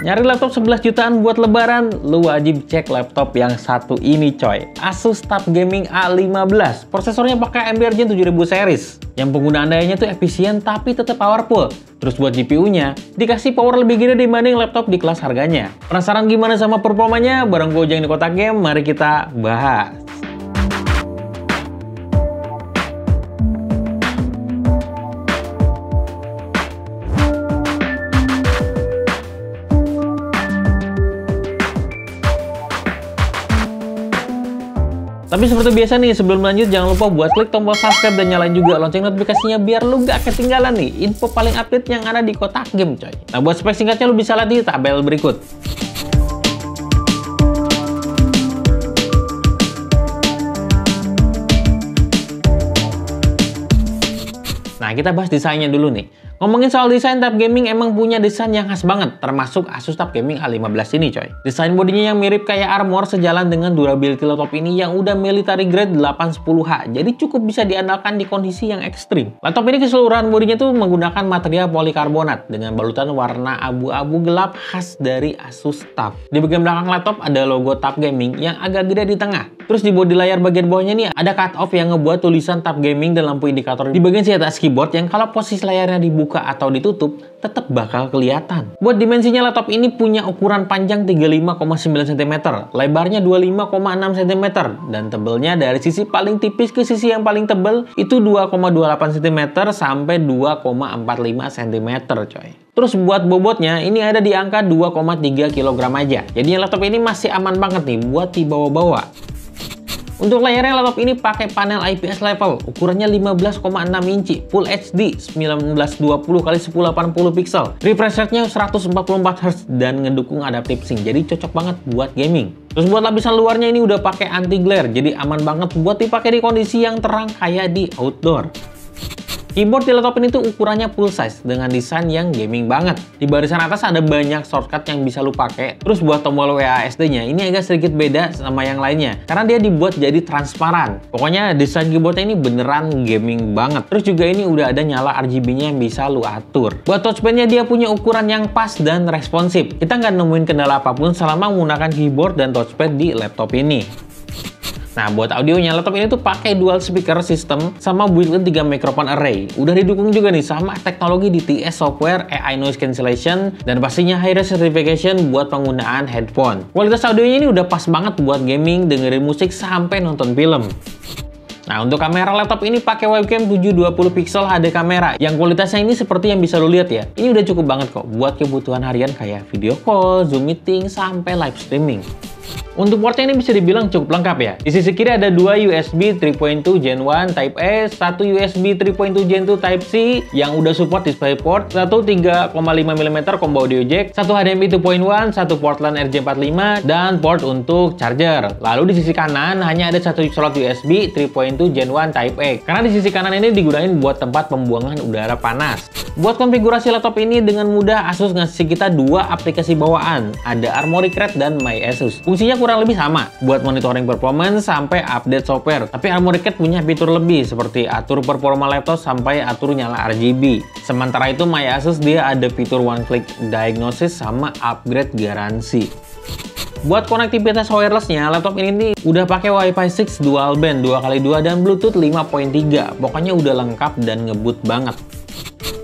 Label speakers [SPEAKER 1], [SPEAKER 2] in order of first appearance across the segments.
[SPEAKER 1] Nyari laptop 11 jutaan buat lebaran, lu wajib cek laptop yang satu ini coy. Asus TUF Gaming A15. Prosesornya pakai AMD Ryzen 7000 series. Yang penggunaan dayanya tuh efisien tapi tetap powerful. Terus buat GPU-nya, dikasih power lebih gede dibanding laptop di kelas harganya. Penasaran gimana sama performanya? Bareng gue Ujang di Kotak Game, mari kita bahas. Tapi seperti biasa nih, sebelum lanjut jangan lupa buat klik tombol subscribe dan nyalain juga lonceng notifikasinya biar lu gak ketinggalan nih info paling update yang ada di Kotak Game coy. Nah buat spek singkatnya lu bisa lihat di tabel berikut. Nah kita bahas desainnya dulu nih. Ngomongin soal desain, TUF Gaming emang punya desain yang khas banget, termasuk Asus TUF Gaming A15 ini coy. Desain bodinya yang mirip kayak armor sejalan dengan durability laptop ini yang udah military grade 810H, jadi cukup bisa diandalkan di kondisi yang ekstrim. Laptop ini keseluruhan bodinya tuh menggunakan material polikarbonat dengan balutan warna abu-abu gelap khas dari Asus TUF. Di bagian belakang laptop ada logo TUF Gaming yang agak gede di tengah. Terus di bodi layar bagian bawahnya nih ada cut off yang ngebuat tulisan TUF Gaming dan lampu indikator di bagian sisi atas keyboard yang kalau posisi layarnya dibuka atau ditutup tetap bakal kelihatan. Buat dimensinya, laptop ini punya ukuran panjang 35,9 cm, lebarnya 25,6 cm, dan tebelnya dari sisi paling tipis ke sisi yang paling tebel itu 2,28 cm sampai 2,45 cm coy. Terus buat bobotnya ini ada di angka 2,3 kg aja. Jadi laptop ini masih aman banget nih buat dibawa-bawa. Untuk layarnya, laptop ini pakai panel IPS level, ukurannya 15,6 inci, Full HD 1920x1080 pixel. Refresh rate-nya 144 Hz dan ngedukung adaptive sync, jadi cocok banget buat gaming. Terus buat lapisan luarnya ini udah pakai anti glare, jadi aman banget buat dipakai di kondisi yang terang kayak di outdoor. Keyboard di laptop ini tuh ukurannya full size dengan desain yang gaming banget. Di barisan atas ada banyak shortcut yang bisa lu pakai. Terus buat tombol WASD-nya ini agak sedikit beda sama yang lainnya karena dia dibuat jadi transparan. Pokoknya desain keyboardnya ini beneran gaming banget. Terus juga ini udah ada nyala RGB-nya yang bisa lu atur. Buat touchpad-nya dia punya ukuran yang pas dan responsif. Kita nggak nemuin kendala apapun selama menggunakan keyboard dan touchpad di laptop ini. Nah, buat audionya, laptop ini tuh pakai dual speaker system sama built-in 3 microphone array. Udah didukung juga nih sama teknologi DTS software, AI noise cancellation, dan pastinya high-res certification buat penggunaan headphone. Kualitas audionya ini udah pas banget buat gaming, dengerin musik, sampai nonton film. Nah, untuk kamera laptop ini pakai webcam 720 pixel HD kamera yang kualitasnya ini seperti yang bisa lo lihat ya. Ini udah cukup banget kok buat kebutuhan harian kayak video call, Zoom meeting, sampai live streaming. Untuk portnya ini bisa dibilang cukup lengkap ya. Di sisi kiri ada 2 USB 3.2 Gen 1 Type A, 1 USB 3.2 Gen 2 Type C yang udah support DisplayPort, 1 3,5 mm combo audio jack, 1 HDMI 2.1, 1 port LAN RJ45, dan port untuk charger. Lalu di sisi kanan hanya ada 1 slot USB 3.2 Gen 1 Type A. Karena di sisi kanan ini digunakan buat tempat pembuangan udara panas. Buat konfigurasi laptop ini dengan mudah Asus ngasih kita 2 aplikasi bawaan, ada Armoury Crate dan My Asus. Fungsinya kurang lebih sama, buat monitoring performance sampai update software. Tapi Armoury Crate punya fitur lebih seperti atur performa laptop sampai atur nyala RGB. Sementara itu My Asus dia ada fitur one click diagnosis sama upgrade garansi. Buat konektivitas wirelessnya, laptop ini nih udah pakai Wi-Fi 6 dual band 2x2 dan Bluetooth 5.3. Pokoknya udah lengkap dan ngebut banget.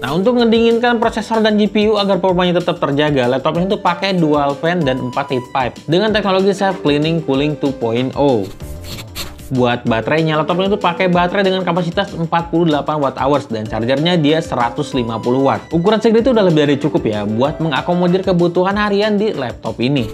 [SPEAKER 1] Nah, untuk ngedinginkan prosesor dan GPU agar performanya tetap terjaga, laptop ini tuh pakai dual fan dan 4 heat pipe dengan teknologi self cleaning cooling 2.0. Buat baterainya, laptop ini tuh pakai baterai dengan kapasitas 48 Wh dan chargernya dia 150 Watt. Ukuran segini tuh udah lebih dari cukup ya buat mengakomodir kebutuhan harian di laptop ini.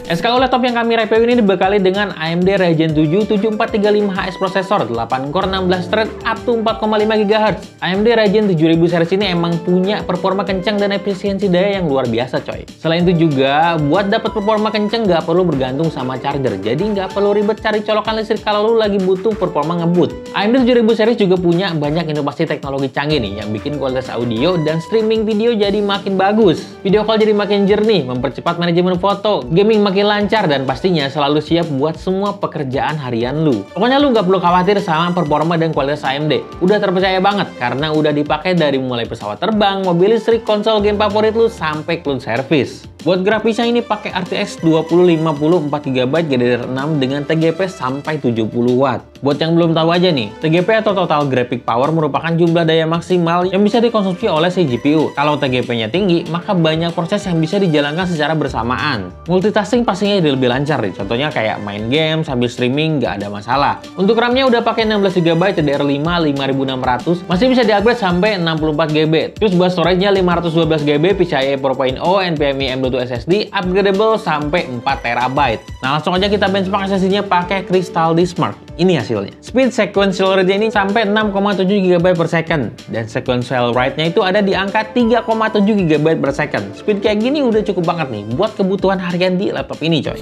[SPEAKER 1] SKU laptop yang kami review ini dibekali dengan AMD Ryzen 7 7435HS prosesor, 8 core 16 thread up to 4,5 GHz. AMD Ryzen 7000 series ini emang punya performa kencang dan efisiensi daya yang luar biasa coy. Selain itu juga, buat dapat performa kencang nggak perlu bergantung sama charger, jadi nggak perlu ribet cari colokan listrik kalau lu lagi butuh performa ngebut. AMD 7000 series juga punya banyak inovasi teknologi canggih nih yang bikin kualitas audio dan streaming video jadi makin bagus. Video call jadi makin jernih, mempercepat manajemen foto, gaming makin lancar, dan pastinya selalu siap buat semua pekerjaan harian lu. Pokoknya lu nggak perlu khawatir sama performa dan kualitas AMD. Udah terpercaya banget karena udah dipakai dari mulai pesawat terbang, mobil listrik, konsol game favorit lu, sampai cloud service. Buat grafisnya ini pakai RTX 2050 4GB GDDR6 dengan TGP sampai 70 Watt. Buat yang belum tahu aja nih, TGP atau Total Graphic Power merupakan jumlah daya maksimal yang bisa dikonsumsi oleh si GPU. Kalau TGP-nya tinggi, maka banyak proses yang bisa dijalankan secara bersamaan. Multitasking pastinya jadi lebih lancar nih. Contohnya kayak main game sambil streaming nggak ada masalah. Untuk RAM-nya udah pakai 16GB DDR5 5600, masih bisa di-upgrade sampai 64GB. Terus buat storage-nya 512GB PCIe 4.0 NVMe M.2 SSD upgradable sampai 4TB. Nah, langsung aja kita benchmark SSD-nya pakai Crystal Dismark. Ini hasilnya. Speed sequential rate ini sampai 6,7 GB per second dan sequential write-nya itu ada di angka 3,7 GB per second. Speed kayak gini udah cukup banget nih buat kebutuhan harian di laptop ini, coy.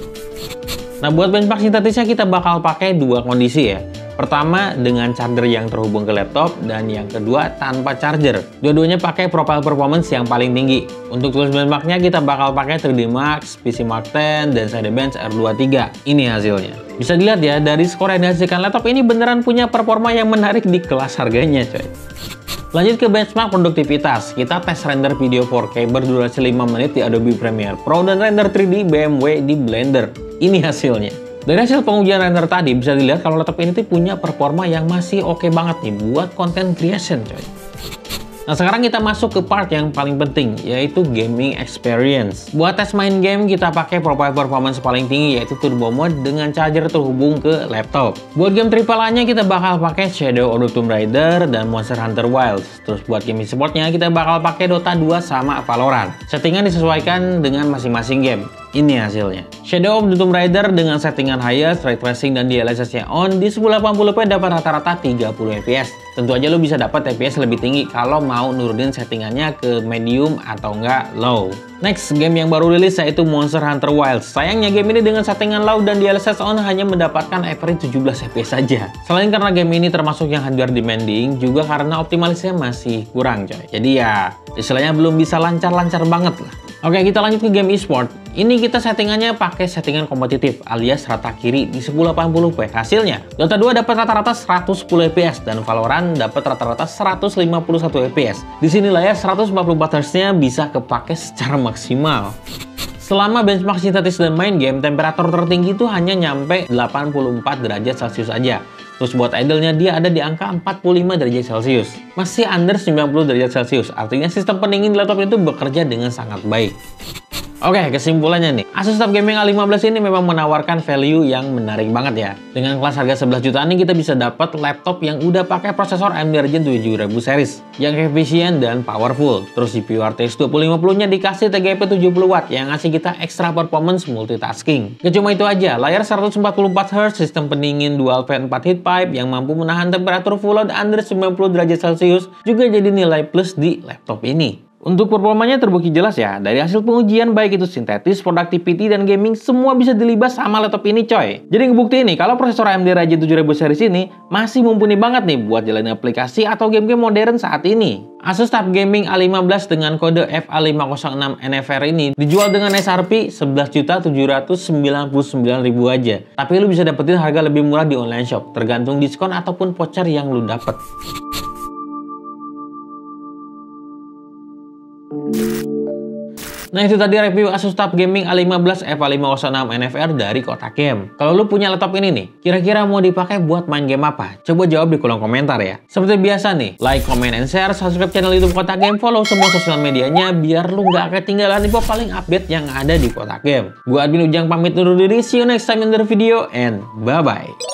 [SPEAKER 1] Nah, buat benchmark sintetisnya kita bakal pakai dua kondisi ya. Pertama dengan charger yang terhubung ke laptop dan yang kedua tanpa charger. Dua-duanya pakai profile performance yang paling tinggi. Untuk tools benchmarknya kita bakal pakai 3D Max, PC Mark 10, dan Cinebench R23. Ini hasilnya. Bisa dilihat ya dari skor yang dihasilkan laptop ini beneran punya performa yang menarik di kelas harganya, coy. Lanjut ke benchmark produktivitas, kita tes render video 4K berdurasi 5 menit di Adobe Premiere Pro dan render 3D BMW di Blender. Ini hasilnya. Dari hasil pengujian render tadi bisa dilihat kalau laptop ini tuh punya performa yang masih oke banget nih buat content creation, coy. Nah, sekarang kita masuk ke part yang paling penting, yaitu gaming experience. Buat tes main game, kita pakai profile performance paling tinggi, yaitu Turbo Mode dengan charger terhubung ke laptop. Buat game AAA-nya, kita bakal pakai Shadow of the Tomb Raider dan Monster Hunter Wilds. Terus buat game e-sportnya, kita bakal pakai Dota 2 sama Valorant. Settingan disesuaikan dengan masing-masing game. Ini hasilnya. Shadow of the Tomb Raider dengan settingan highest, ray tracing dan DLSS-nya on di 1080p dapat rata-rata 30 fps. Tentu aja lo bisa dapat fps lebih tinggi kalau mau nurunin settingannya ke medium atau enggak low. Next, game yang baru rilis yaitu Monster Hunter Wilds. Sayangnya game ini dengan settingan low dan DLSS on hanya mendapatkan average 17 fps saja. Selain karena game ini termasuk yang hardware demanding, juga karena optimalisasinya masih kurang, coy. Jadi ya, istilahnya belum bisa lancar-lancar banget lah. Oke, kita lanjut ke game e-sport. Ini kita settingannya pakai settingan kompetitif alias rata kiri di 1080p. Hasilnya, Dota 2 dapat rata-rata 110 fps dan Valorant dapat rata-rata 151 fps. Di sini layar 144 Hz-nya bisa kepake secara maksimal. Selama benchmark sintetis dan main game, temperatur tertinggi itu hanya nyampe 84 derajat Celcius aja. Terus buat idle-nya dia ada di angka 45 derajat Celcius. Masih under 90 derajat Celcius, artinya sistem pendingin di laptop itu bekerja dengan sangat baik. Oke, kesimpulannya nih, Asus TUF Gaming A15 ini memang menawarkan value yang menarik banget ya. Dengan kelas harga 11 jutaan ini kita bisa dapat laptop yang udah pakai prosesor AMD Ryzen 7000 series yang efisien dan powerful. Terus CPU RTX 2050-nya dikasih TGP 70 Watt yang ngasih kita ekstra performance multitasking. Gak cuma itu aja, layar 144 Hz, sistem pendingin dual fan 4 heat pipe yang mampu menahan temperatur full load under 90 derajat Celcius juga jadi nilai plus di laptop ini. Untuk performanya terbukti jelas ya, dari hasil pengujian baik itu sintetis, productivity, dan gaming semua bisa dilibas sama laptop ini, coy. Jadi ngebuktiin nih kalau prosesor AMD Ryzen 7000 series ini masih mumpuni banget nih buat jalanin aplikasi atau game-game modern saat ini. Asus TUF Gaming A15 dengan kode FA506NFR ini dijual dengan SRP 11.799.000 aja. Tapi lu bisa dapetin harga lebih murah di online shop, tergantung diskon ataupun voucher yang lu dapet. Nah, itu tadi review Asus TUF Gaming A15 FA506NFR dari Kotak Game. Kalau lu punya laptop ini nih, kira-kira mau dipakai buat main game apa? Coba jawab di kolom komentar ya. Seperti biasa nih, like, comment, and share, subscribe channel YouTube Kotak Game, follow semua sosial medianya biar lu nggak ketinggalan info paling update yang ada di Kotak Game. Gua Admin Ujang pamit undur diri, see you next time in the video, and bye-bye.